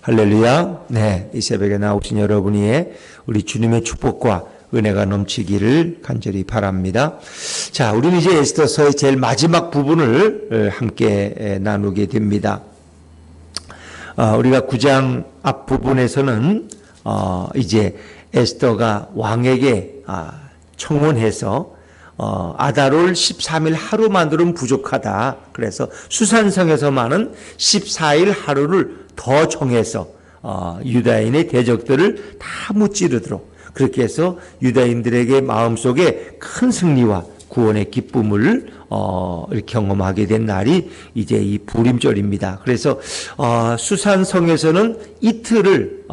할렐루야. 네, 이 새벽에 나오신 여러분이 우리 주님의 축복과 은혜가 넘치기를 간절히 바랍니다. 자, 우리는 이제 에스더서의 제일 마지막 부분을 함께 나누게 됩니다. 우리가 9장 앞부분에서는 이제 에스더가 왕에게 청혼해서 아달월 13일 하루만으로는 부족하다. 그래서 수산성에서만은 14일 하루를 더 정해서 유다인의 대적들을 다 무찌르도록 그렇게 해서 유다인들에게 마음속에 큰 승리와 구원의 기쁨을 경험하게 된 날이 이제 이 부림절입니다. 그래서 수산성에서는 이틀을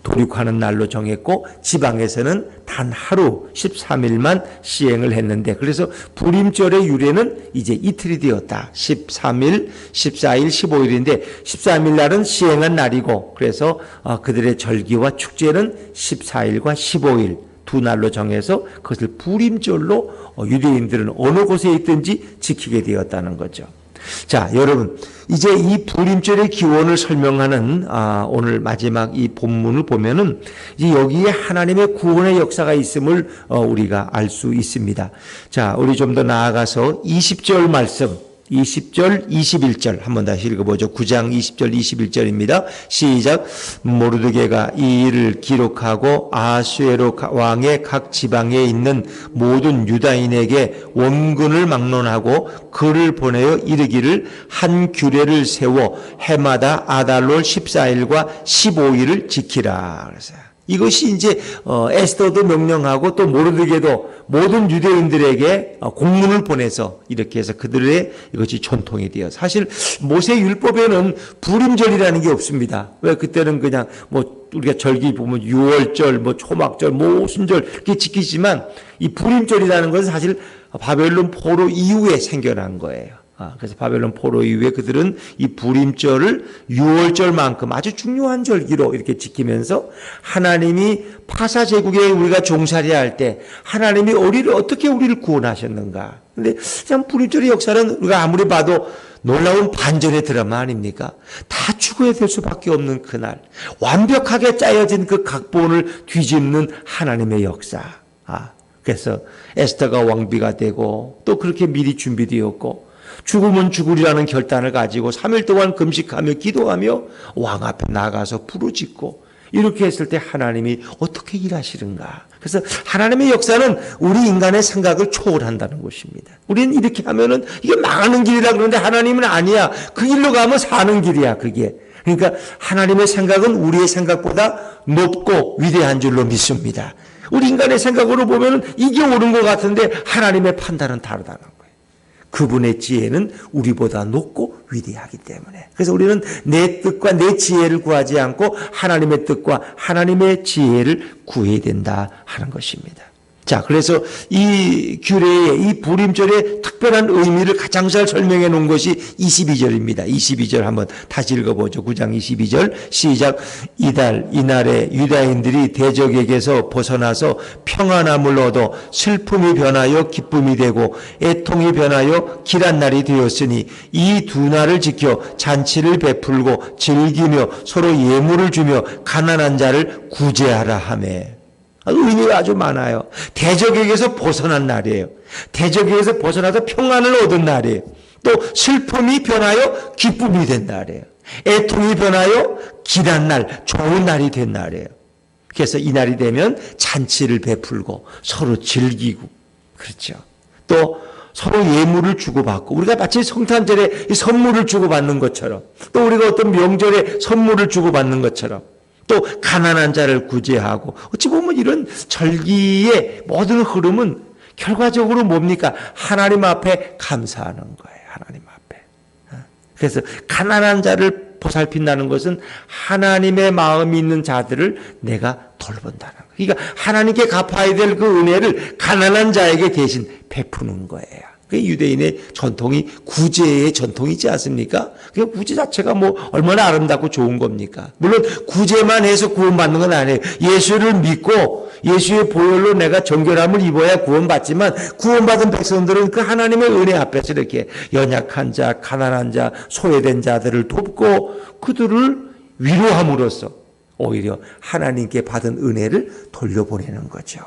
도륙하는 날로 정했고 지방에서는 단 하루 13일만 시행을 했는데, 그래서 부림절의 유래는 이제 이틀이 되었다. 13일, 14일, 15일인데 13일 날은 시행한 날이고, 그래서 그들의 절기와 축제는 14일과 15일 두 날로 정해서 그것을 부림절로 유대인들은 어느 곳에 있든지 지키게 되었다는 거죠. 자, 여러분, 이제 이 부림절의 기원을 설명하는 오늘 마지막 이 본문을 보면은 이제 여기에 하나님의 구원의 역사가 있음을 우리가 알 수 있습니다. 자, 우리 좀 더 나아가서 20절 말씀, 20절, 21절 한번 다시 읽어보죠. 9장 20절, 21절입니다. 시작. 모르드게가 이 일을 기록하고 아수에로 왕의 각 지방에 있는 모든 유다인에게 원군을 막론하고 글을 보내어 이르기를 한 규례를 세워 해마다 아달월 14일과 15일을 지키라. 그래서 이것이 이제 에스더도 명령하고 또 모르드게도 모든 유대인들에게 공문을 보내서 이렇게 해서 그들의 이것이 전통이 되어, 사실 모세 율법에는 부림절이라는 게 없습니다. 왜? 그때는 그냥 우리가 절기 보면 유월절, 초막절, 오순절 이렇게 지키지만 이 부림절이라는 것은 사실 바벨론 포로 이후에 생겨난 거예요. 그래서 바벨론 포로 이후에 그들은 이 부림절을 유월절만큼 아주 중요한 절기로 이렇게 지키면서 하나님이 파사 제국에 우리가 종살이야 할 때 하나님이 어떻게 우리를 구원하셨는가. 근데 참 부림절의 역사는 우리가 아무리 봐도 놀라운 반전의 드라마 아닙니까? 다 죽어야 될 수밖에 없는 그날, 완벽하게 짜여진 그 각본을 뒤집는 하나님의 역사. 그래서 에스더가 왕비가 되고 또 그렇게 미리 준비되었고, 죽으면 죽으리라는 결단을 가지고 3일 동안 금식하며 기도하며 왕 앞에 나가서 부르짖고, 이렇게 했을 때 하나님이 어떻게 일하시는가. 그래서 하나님의 역사는 우리 인간의 생각을 초월한다는 것입니다. 우리는 이렇게 하면은 이게 망하는 길이라 그러는데 하나님은 아니야. 그 길로 가면 사는 길이야, 그게. 그러니까 하나님의 생각은 우리의 생각보다 높고 위대한 줄로 믿습니다. 우리 인간의 생각으로 보면은 이게 옳은 것 같은데 하나님의 판단은 다르다는 거예요. 그분의 지혜는 우리보다 높고 위대하기 때문에. 그래서 우리는 내 뜻과 내 지혜를 구하지 않고 하나님의 뜻과 하나님의 지혜를 구해야 된다 하는 것입니다. 자, 그래서 이 규례의 이 부림절의 특별한 의미를 가장 잘 설명해 놓은 것이 22절입니다. 22절 한번 다시 읽어보죠. 9장 22절 시작. 이날에 유다인들이 대적에게서 벗어나서 평안함을 얻어 슬픔이 변하여 기쁨이 되고 애통이 변하여 길한 날이 되었으니 이 두 날을 지켜 잔치를 베풀고 즐기며 서로 예물을 주며 가난한 자를 구제하라 하매. 의미가 아주 많아요. 대적에게서 벗어난 날이에요. 대적에게서 벗어나서 평안을 얻은 날이에요. 또 슬픔이 변하여 기쁨이 된 날이에요. 애통이 변하여 길한 날, 좋은 날이 된 날이에요. 그래서 이 날이 되면 잔치를 베풀고 서로 즐기고, 그렇죠. 또 서로 예물을 주고받고, 우리가 마치 성탄절에 선물을 주고받는 것처럼, 또 우리가 어떤 명절에 선물을 주고받는 것처럼, 또 가난한 자를 구제하고, 어찌 보면 이런 절기의 모든 흐름은 결과적으로 뭡니까? 하나님 앞에 감사하는 거예요. 하나님 앞에. 그래서 가난한 자를 보살핀다는 것은 하나님의 마음이 있는 자들을 내가 돌본다는 거예요. 그러니까 하나님께 갚아야 될 그 은혜를 가난한 자에게 대신 베푸는 거예요. 그 유대인의 전통이 구제의 전통이지 않습니까? 그 구제 자체가 뭐 얼마나 아름답고 좋은 겁니까? 물론 구제만 해서 구원받는 건 아니에요. 예수를 믿고 예수의 보혈로 내가 정결함을 입어야 구원받지만 구원받은 백성들은 그 하나님의 은혜 앞에서 이렇게 연약한 자, 가난한 자, 소외된 자들을 돕고 그들을 위로함으로써 오히려 하나님께 받은 은혜를 돌려보내는 거죠.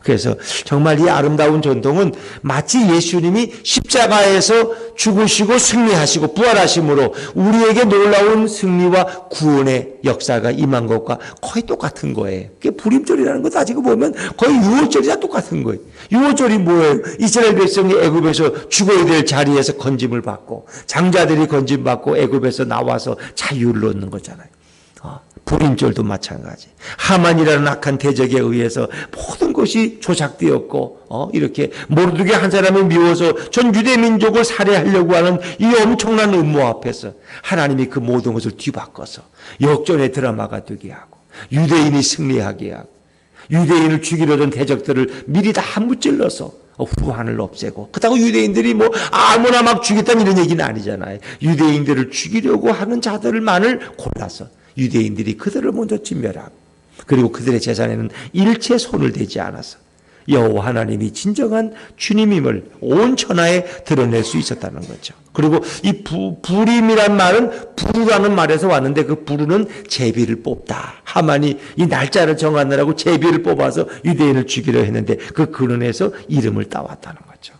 그래서 정말 이 아름다운 전통은 마치 예수님이 십자가에서 죽으시고 승리하시고 부활하심으로 우리에게 놀라운 승리와 구원의 역사가 임한 것과 거의 똑같은 거예요. 그게 부림절이라는 거 따지고 보면 거의 유월절이랑 똑같은 거예요. 유월절이 뭐예요? 이스라엘 백성이 애굽에서 죽어야 될 자리에서 건짐을 받고 장자들이 건짐받고 애굽에서 나와서 자유를 얻는 거잖아요. 부림절도 마찬가지. 하만이라는 악한 대적에 의해서 모든 것이 조작되었고 이렇게 모르드게 한 사람을 미워서 전 유대 민족을 살해하려고 하는 이 엄청난 음모 앞에서 하나님이 그 모든 것을 뒤바꿔서 역전의 드라마가 되게 하고 유대인이 승리하게 하고 유대인을 죽이려던 대적들을 미리 다 무찔러서 후한을 없애고 그렇다고 유대인들이 뭐 아무나 막 죽였다는 이런 얘기는 아니잖아요. 유대인들을 죽이려고 하는 자들만을 골라서 유대인들이 그들을 먼저 진멸하고 그리고 그들의 재산에는 일체 손을 대지 않아서 여호와 하나님이 진정한 주님임을 온 천하에 드러낼 수 있었다는 거죠. 그리고 이 부림이란 말은 부르라는 말에서 왔는데 그 부르는 제비를 뽑다. 하만이 이 날짜를 정하느라고 제비를 뽑아서 유대인을 죽이려 했는데 그 근원에서 이름을 따왔다는 거죠.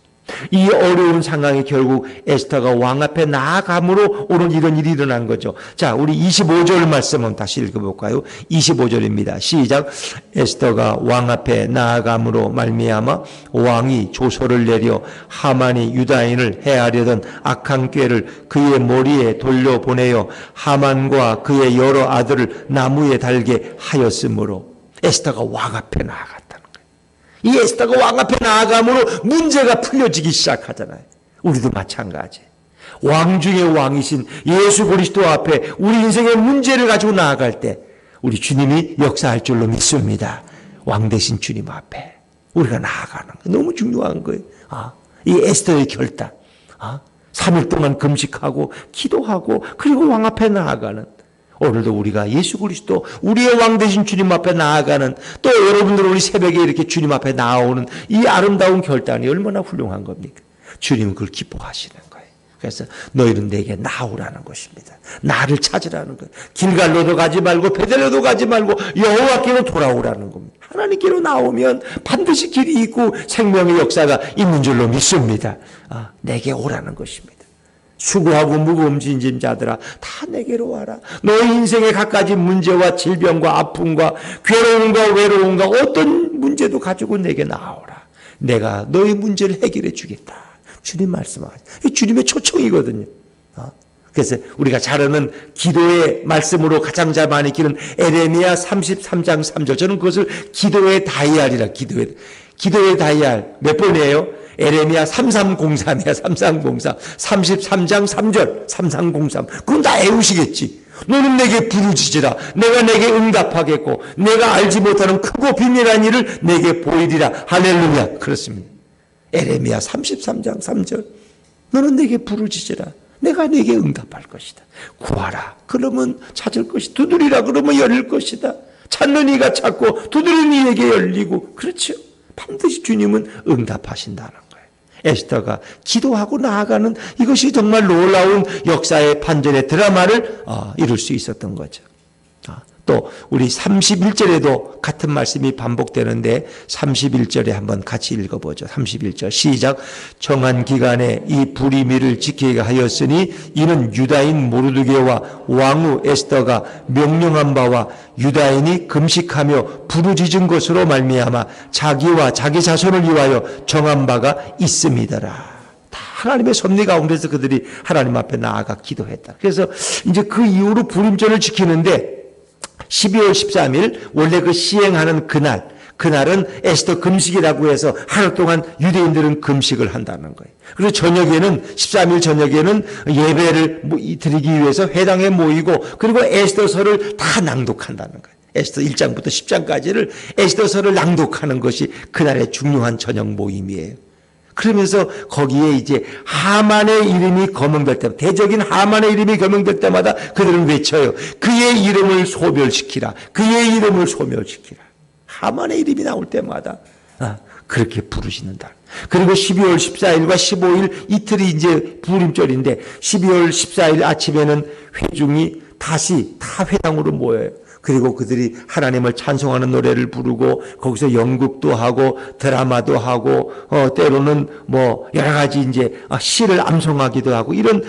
이 어려운 상황이 결국 에스더가 왕 앞에 나아감으로 오늘 이런 일이 일어난 거죠. 자, 우리 25절 말씀은 다시 읽어볼까요? 25절입니다. 시작. 에스더가 왕 앞에 나아감으로 말미암아 왕이 조서를 내려 하만이 유다인을 해하려던 악한 꾀를 그의 머리에 돌려보내어 하만과 그의 여러 아들을 나무에 달게 하였으므로 에스더가 왕 앞에 나아갔다. 이 에스더가 왕 앞에 나아감으로 문제가 풀려지기 시작하잖아요. 우리도 마찬가지. 왕 중의 왕이신 예수 그리스도 앞에 우리 인생의 문제를 가지고 나아갈 때 우리 주님이 역사할 줄로 믿습니다. 왕 대신 주님 앞에 우리가 나아가는 거 너무 중요한 거예요. 이 에스더의 결단. 3일 동안 금식하고 기도하고 그리고 왕 앞에 나아가는 오늘도 우리가 예수 그리스도 우리의 왕 되신 주님 앞에 나아가는 또 여러분들 우리 새벽에 이렇게 주님 앞에 나오는 이 아름다운 결단이 얼마나 훌륭한 겁니까? 주님은 그걸 기뻐하시는 거예요. 그래서 너희는 내게 나오라는 것입니다. 나를 찾으라는 거예요. 길갈로도 가지 말고 베델로도 가지 말고 여호와께로 돌아오라는 겁니다. 하나님께로 나오면 반드시 길이 있고 생명의 역사가 있는 줄로 믿습니다. 내게 오라는 것입니다. 수고하고 무거운 짐진 자들아 다 내게로 와라. 너희 인생의 갖가지 문제와 질병과 아픔과 괴로움과 외로움과 어떤 문제도 가지고 내게 나오라. 내가 너희 문제를 해결해 주겠다. 주님 말씀하죠. 주님의 초청이거든요. 그래서 우리가 잘 아는 기도의 말씀으로 가장 잘 많이 기는 에레미야 33장 3절. 저는 그것을 기도의 다이알이라 기도의 다이알 몇 번이에요? 에레미야 3303이야. 3303 33장 3절 3303 그건 다 애우시겠지. 너는 내게 부르짖으라. 내가 내게 응답하겠고 내가 알지 못하는 크고 비밀한 일을 내게 보이리라. 할렐루야. 그렇습니다. 에레미야 33장 3절 너는 내게 부르짖으라. 내가 내게 응답할 것이다. 구하라. 그러면 찾을 것이다. 두드리라. 그러면 열릴 것이다. 찾는 이가 찾고 두드리는 이에게 열리고. 그렇죠. 반드시 주님은 응답하신다는 거예요. 에스더가 기도하고 나아가는 이것이 정말 놀라운 역사의 반전의 드라마를 이룰 수 있었던 거죠. 또 우리 31절에도 같은 말씀이 반복되는데 31절에 한번 같이 읽어보죠. 31절 시작. 정한 기간에 이 불의미를 지키게 하였으니 이는 유다인 모르드게와 왕후 에스더가 명령한 바와 유다인이 금식하며 부르짖은 것으로 말미암아 자기와 자기 자손을 위하여 정한 바가 있음이더라. 다 하나님의 섭리 가운데서 그들이 하나님 앞에 나아가 기도했다. 그래서 이제 그 이후로 불임절을 지키는데 12월 13일 원래 그 시행하는 그날은 에스더 금식이라고 해서 하루 동안 유대인들은 금식을 한다는 거예요. 그리고 저녁에는 13일 저녁에는 예배를 드리기 위해서 회당에 모이고 그리고 에스더서를 다 낭독한다는 거예요. 에스더 1장부터 10장까지를 에스더서를 낭독하는 것이 그날의 중요한 저녁 모임이에요. 그러면서 거기에 이제 하만의 이름이 거명될 때마다, 대적인 하만의 이름이 거명될 때마다 그들은 외쳐요. 그의 이름을 소멸시키라. 그의 이름을 소멸시키라. 하만의 이름이 나올 때마다 그렇게 부르시는다. 그리고 12월 14일과 15일 이틀이 이제 부림절인데 12월 14일 아침에는 회중이 다시 다 회당으로 모여요. 그리고 그들이 하나님을 찬송하는 노래를 부르고 거기서 연극도 하고 드라마도 하고 때로는 뭐 여러 가지 이제 시를 암송하기도 하고 이런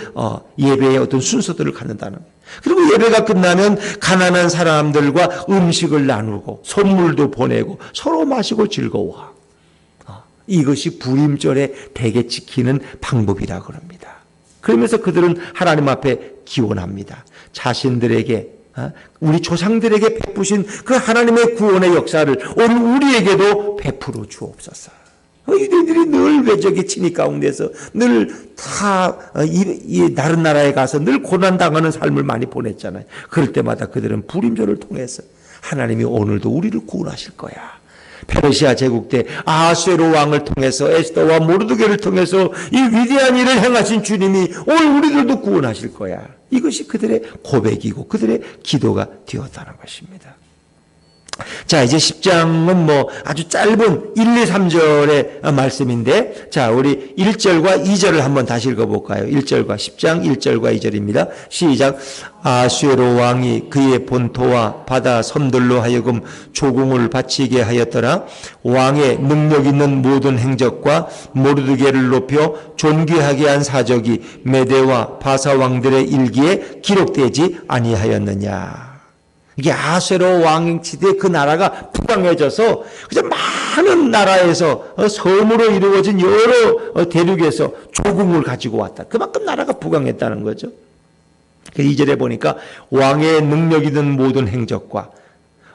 예배의 어떤 순서들을 갖는다는 거예요. 그리고 예배가 끝나면 가난한 사람들과 음식을 나누고 선물도 보내고 서로 마시고 즐거워하고 이것이 부림절에 대개 지키는 방법이라 그럽니다. 그러면서 그들은 하나님 앞에 기원합니다. 자신들에게 우리 조상들에게 베푸신 그 하나님의 구원의 역사를 오늘 우리에게도 베풀어 주옵소서. 유대인들이 늘 외적의 침입 가운데서 늘 다 이 다른 나라에 가서 늘 고난당하는 삶을 많이 보냈잖아요. 그럴 때마다 그들은 부림절을 통해서 하나님이 오늘도 우리를 구원하실 거야. 페르시아 제국 때 아하수에로 왕을 통해서 에스더와 모르드게를 통해서 이 위대한 일을 행하신 주님이 오늘 우리들도 구원하실 거야. 이것이 그들의 고백이고 그들의 기도가 되었다는 것입니다. 자, 이제 10장은 뭐 아주 짧은 1, 2, 3절의 말씀인데, 자, 우리 1절과 2절을 한번 다시 읽어볼까요? 1절과 10장 1절과 2절입니다. 시작. 아수에로 왕이 그의 본토와 바다 섬들로 하여금 조공을 바치게 하였더라. 왕의 능력 있는 모든 행적과 모르드게를 높여 존귀하게 한 사적이 메대와 바사 왕들의 일기에 기록되지 아니하였느냐. 이게 아수에로 왕행치대 그 나라가 부강해져서 그저 많은 나라에서 섬으로 이루어진 여러 대륙에서 조공을 가지고 왔다. 그만큼 나라가 부강했다는 거죠. 2절에 보니까 왕의 능력 있는 모든 행적과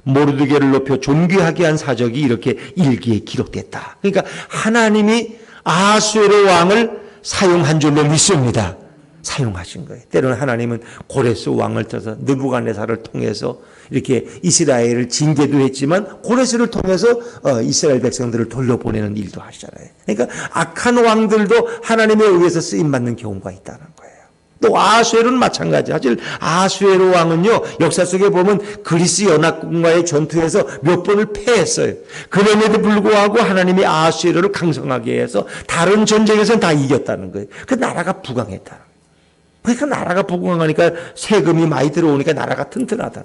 모르드게를 높여 존귀하게 한 사적이 이렇게 일기에 기록됐다. 그러니까 하나님이 아수에로 왕을 사용한 줄로 믿습니다. 사용하신 거예요. 때로는 하나님은 고레스 왕을 떠서 느부갓네살을 통해서 이렇게 이스라엘을 징계도 했지만 고레스를 통해서 이스라엘 백성들을 돌려보내는 일도 하시잖아요. 그러니까 악한 왕들도 하나님에 의해서 쓰임받는 경우가 있다는 거예요. 또 아수에로는 마찬가지. 사실 아수에로 왕은요, 역사 속에 보면 그리스 연합군과의 전투에서 몇 번을 패했어요. 그럼에도 불구하고 하나님이 아수에로를 강성하게 해서 다른 전쟁에서는 다 이겼다는 거예요. 그 나라가 부강했다는 거예요. 그러니까 나라가 부강하니까 세금이 많이 들어오니까 나라가 튼튼하다.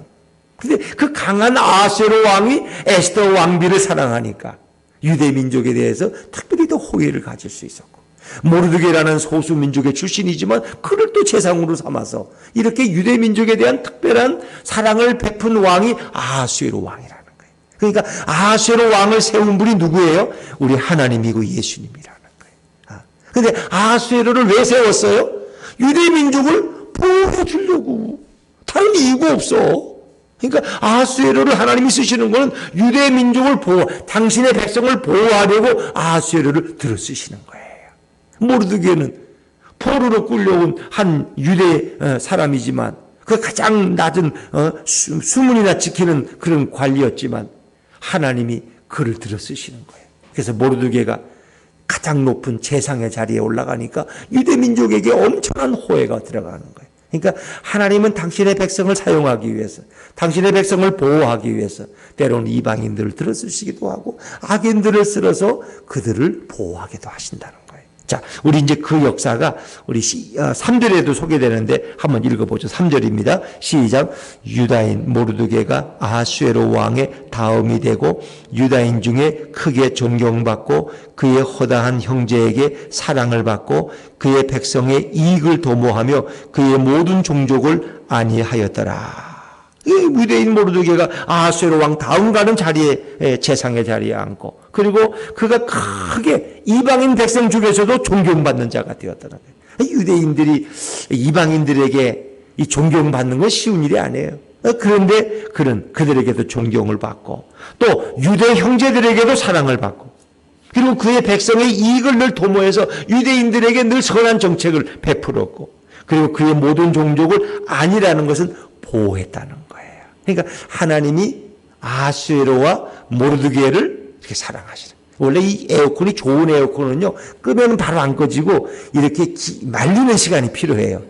근데 그 강한 아수에로 왕이 에스더 왕비를 사랑하니까 유대 민족에 대해서 특별히 더 호의를 가질 수 있었고, 모르드게라는 소수 민족의 출신이지만 그를 또 재상으로 삼아서 이렇게 유대 민족에 대한 특별한 사랑을 베푼 왕이 아수에로 왕이라는 거예요. 그러니까 아수에로 왕을 세운 분이 누구예요? 우리 하나님이고 예수님이라는 거예요. 근데 아수에로를 왜 세웠어요? 유대 민족을 보호해 주려고. 다른 이유가 없어. 그러니까 아수에로를 하나님이 쓰시는 것은 유대 민족을 당신의 백성을 보호하려고 아수에로를 들어 쓰시는 거예요. 모르드게는 포로로 끌려온 한 유대 사람이지만 그 가장 낮은 수문이나 지키는 그런 관리였지만 하나님이 그를 들어 쓰시는 거예요. 그래서 모르드게가 가장 높은 재상의 자리에 올라가니까 유대 민족에게 엄청난 호혜가 들어가는 거예요. 그러니까 하나님은 당신의 백성을 사용하기 위해서, 당신의 백성을 보호하기 위해서 때로는 이방인들을 들어 쓰시기도 하고 악인들을 쓸어서 그들을 보호하기도 하신다는 거예요. 자, 우리 이제 그 역사가 우리 3절에도 소개되는데 한번 읽어보죠. 3절입니다. 시작. 유다인 모르드게가 아하수에로 왕의 다음이 되고 유다인 중에 크게 존경받고 그의 허다한 형제에게 사랑을 받고 그의 백성의 이익을 도모하며 그의 모든 종족을 안위하였더라. 이 유대인 모르드게가 아하수에로 왕 다음 가는 자리에, 재상의 자리에 앉고, 그리고 그가 크게 이방인 백성 중에서도 존경받는 자가 되었다는 거예요. 유대인들이 이방인들에게 이 존경받는 건 쉬운 일이 아니에요. 그런데 그들에게도 존경을 받고 또 유대 형제들에게도 사랑을 받고, 그리고 그의 백성의 이익을 늘 도모해서 유대인들에게 늘 선한 정책을 베풀었고, 그리고 그의 모든 종족을 안위라는 것은 보호했다는 거예요. 그러니까 하나님이 아수에로와 모르드게를 이렇게 사랑하시는. 원래 이 에어컨이 좋은 에어컨은요, 끄면 바로 안 꺼지고 이렇게 말리는 시간이 필요해요.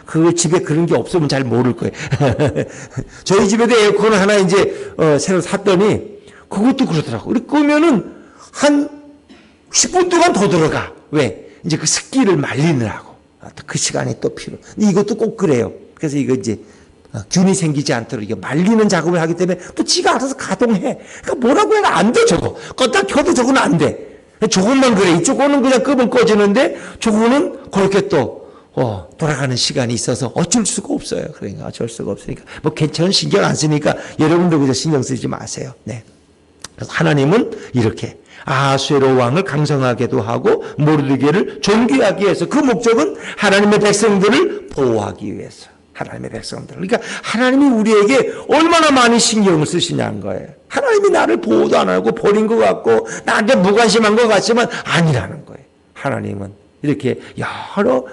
그 집에 그런 게 없으면 잘 모를 거예요. 저희 집에도 에어컨을 하나 이제 새로 샀더니 그것도 그러더라고. 우리 끄면은 한 10분 동안 더 들어가. 왜? 이제 그 습기를 말리느라고. 그 시간이 또 필요. 이것도 꼭 그래요. 그래서 이거 이제 균이 생기지 않도록 이게 말리는 작업을 하기 때문에 또 지가 알아서 가동해. 그러니까 뭐라고 해도 안 돼, 저거. 껐다 켜도 저거는 안 돼. 저것만 그래. 이쪽 거는 그냥 끄면 꺼지는데 저거는 그렇게 또 돌아가는 시간이 있어서 어쩔 수가 없어요. 그러니까 어쩔 수가 없으니까. 뭐 괜찮은 신경 안 쓰니까 여러분도 그저 신경 쓰지 마세요. 네. 그래서 하나님은 이렇게 아하수에로 왕을 강성하게도 하고 모르드게를 존귀하기 위해서, 그 목적은 하나님의 백성들을 보호하기 위해서. 하나님의 백성들. 그러니까 하나님이 우리에게 얼마나 많이 신경을 쓰시냐는 거예요. 하나님이 나를 보호도 안 하고 버린 것 같고 나한테 무관심한 것 같지만 아니라는 거예요. 하나님은 이렇게 여러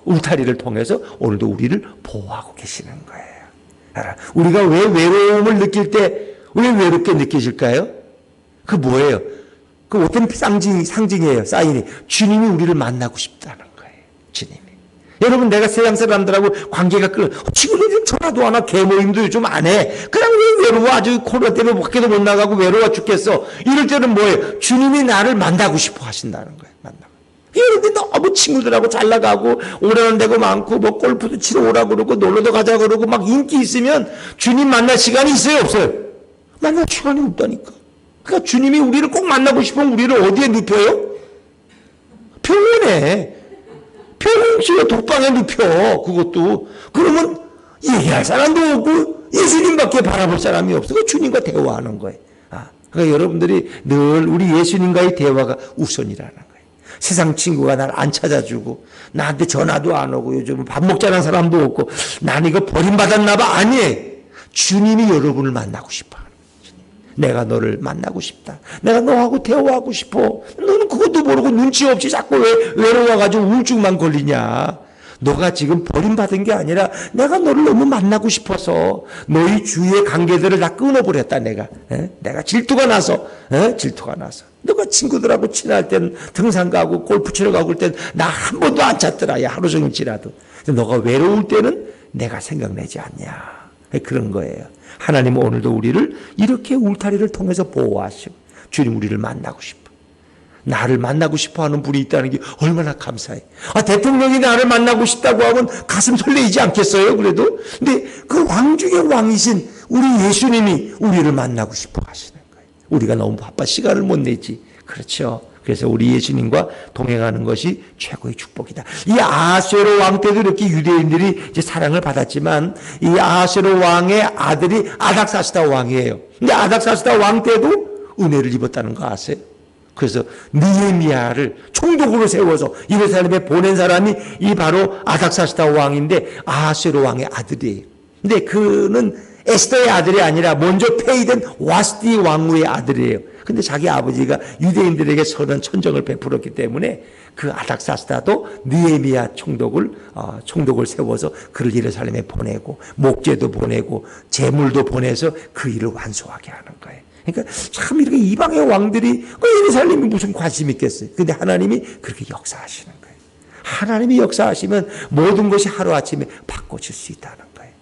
울타리를 통해서 오늘도 우리를 보호하고 계시는 거예요. 우리가 왜 외로움을 느낄 때 왜 외롭게 느껴질까요? 그 뭐예요? 그 어떤 상징이에요. 사인이. 주님이 우리를 만나고 싶다는 거예요. 주님이. 여러분, 내가 세상 사람들하고 관계가 지금 전화도 안 하고 개모임도 요즘 안 해. 그냥 왜 외로워? 아주 코로나 때문에 밖에도 못 나가고 외로워 죽겠어. 이럴 때는 뭐예요? 주님이 나를 만나고 싶어 하신다는 거예요. 만나고. 여러분이 너무 친구들하고 잘 나가고 오라는 데가 많고 뭐 골프도 치러 오라고 그러고 놀러도 가자 그러고 막 인기 있으면 주님 만날 시간이 있어요, 없어요? 만날 시간이 없다니까. 그러니까 주님이 우리를 꼭 만나고 싶으면 우리를 어디에 눕혀요? 병원에. 병원실에 독방에 눕혀. 그것도. 그러면 얘기할 사람도 없고 예수님밖에 바라볼 사람이 없어. 그 주님과 대화하는 거예요. 그러니까 여러분들이 늘 우리 예수님과의 대화가 우선이라는 거예요. 세상 친구가 날 안 찾아주고 나한테 전화도 안 오고 요즘 밥 먹자는 사람도 없고 난 이거 버림받았나 봐. 아니에요. 주님이 여러분을 만나고 싶어. 내가 너를 만나고 싶다. 내가 너하고 대화하고 싶어. 너는 그것도 모르고 눈치 없이 자꾸 왜 외로워가지고 우울증만 걸리냐. 너가 지금 버림받은 게 아니라 내가 너를 너무 만나고 싶어서 너희 주위의 관계들을 다 끊어버렸다. 내가 질투가 나서. 질투가 나서. 너가 친구들하고 친할 땐 등산 가고 골프 치러 가고 올 땐 나 한 번도 안 찾더라. 야, 하루 종일 지나도. 너가 외로울 때는 내가 생각나지 않냐. 그런 거예요. 하나님은 오늘도 우리를 이렇게 울타리를 통해서 보호하시고 주님 우리를 만나고 싶어. 나를 만나고 싶어 하는 분이 있다는 게 얼마나 감사해. 대통령이 나를 만나고 싶다고 하면 가슴 설레이지 않겠어요? 그래도. 근데 그 왕 중에 왕이신 우리 예수님이 우리를 만나고 싶어 하시는 거예요. 우리가 너무 바빠 시간을 못 내지. 그렇죠. 그래서 우리 예수님과 동행하는 것이 최고의 축복이다. 이 아하수에로 왕 때도 이렇게 유대인들이 이제 사랑을 받았지만 이 아하수에로 왕의 아들이 아닥사스다 왕이에요. 근데 아닥사스다 왕 때도 은혜를 입었다는 거 아세요? 그래서 느헤미야를 총독으로 세워서 예루살렘에 보낸 사람이 이 바로 아닥사스다 왕인데 아하수에로 왕의 아들이에요. 근데 그는 에스더의 아들이 아니라 먼저 폐위된 와스디 왕후의 아들이에요. 근데 자기 아버지가 유대인들에게 선한 천정을 베풀었기 때문에 그 아닥사스다도 느헤미야 총독을 세워서 그를 예루살렘에 보내고 목재도 보내고 재물도 보내서 그 일을 완수하게 하는 거예요. 그러니까 참 이렇게 이방의 왕들이 예루살렘이 무슨 관심 있겠어요. 근데 하나님이 그렇게 역사하시는 거예요. 하나님이 역사하시면 모든 것이 하루아침에 바꿔질 수 있다는 거예요.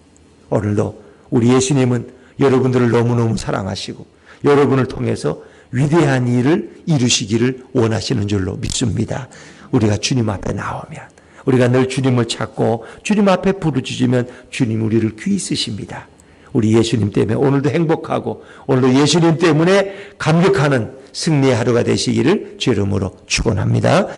오늘도 우리 예수님은 여러분들을 너무너무 사랑하시고 여러분을 통해서 위대한 일을 이루시기를 원하시는 줄로 믿습니다. 우리가 주님 앞에 나오면, 우리가 늘 주님을 찾고 주님 앞에 부르짖으면 주님 우리를 귀히 쓰십니다. 우리 예수님 때문에 오늘도 행복하고 오늘도 예수님 때문에 감격하는 승리의 하루가 되시기를 주 이름으로 축원합니다.